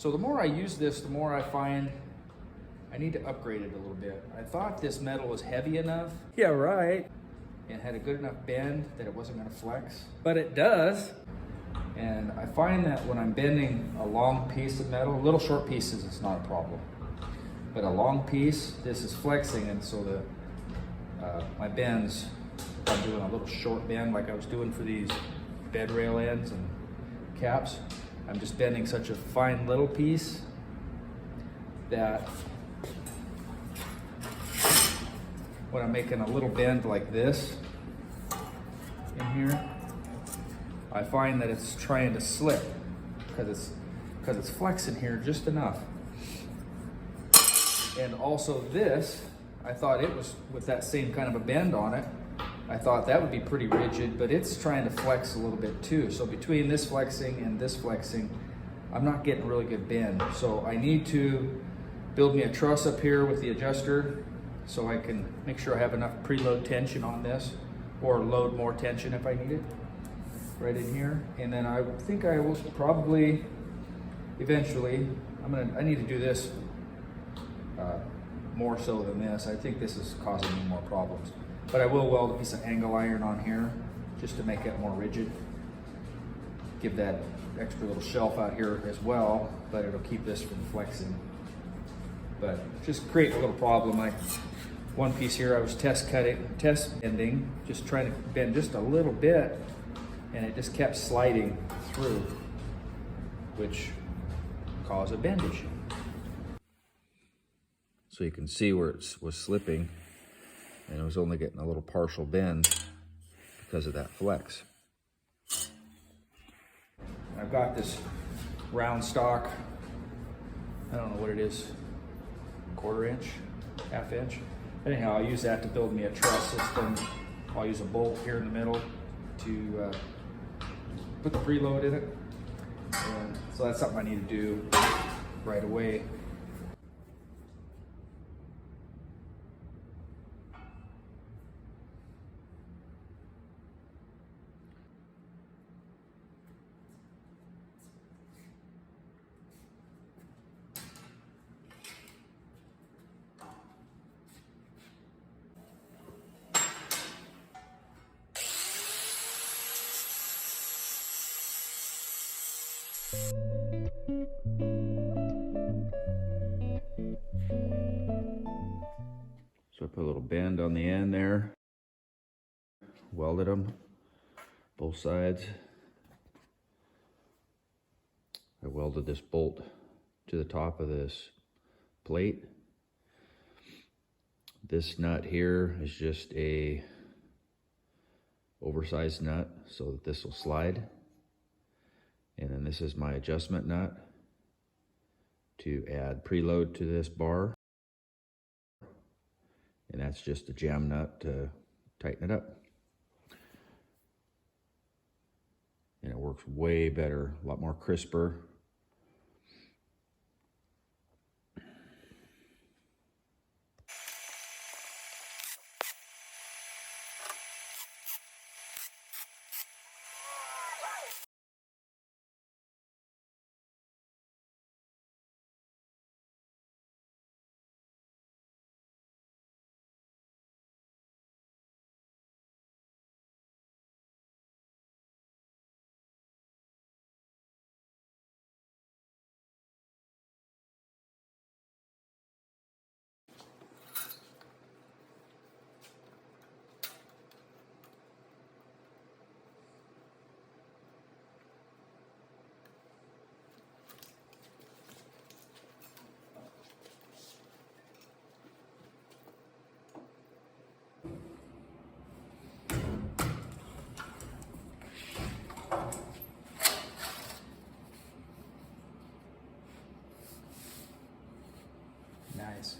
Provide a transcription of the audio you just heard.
So the more I use this, the more I find I need to upgrade it a little bit. I thought this metal was heavy enough. Yeah, right. And had a good enough bend that it wasn't gonna flex, but it does. And I find that when I'm bending a long piece of metal, little short pieces, it's not a problem. But a long piece, this is flexing, and so my bends, if I'm doing a little short bend like I was doing for these bed rail ends and caps, I'm just bending such a fine little piece that when I'm making a little bend like this in here, I find that it's trying to slip because it's flexing here just enough. And also this, I thought it was with that same kind of a bend on it. I thought that would be pretty rigid, but it's trying to flex a little bit too. So between this flexing and this flexing, I'm not getting really good bend. So I need to build me a truss up here with the adjuster so I can make sure I have enough preload tension on this, or load more tension if I need it, right in here. And then I think I will probably, eventually, I need to do this more so than this. I think this is causing me more problems. But I will weld a piece of angle iron on here just to make it more rigid. Give that extra little shelf out here as well, but it'll keep this from flexing. But just create a little problem. Like one piece here, I was test bending, just trying to bend just a little bit, and it just kept sliding through, which caused a bend issue. So you can see where it was slipping, and it was only getting a little partial bend because of that flex. I've got this round stock, I don't know what it is, 1/4 inch, 1/2 inch. Anyhow, I'll use that to build me a truss system. I'll use a bolt here in the middle to put the preload in it. And so that's something I need to do right away. So I put a little bend on the end there, welded them, both sides. I welded this bolt to the top of this plate. This nut here is just a oversized nut so that this will slide. And then this is my adjustment nut to add preload to this bar. And that's just a jam nut to tighten it up. And it works way better, a lot more crisper. Nice.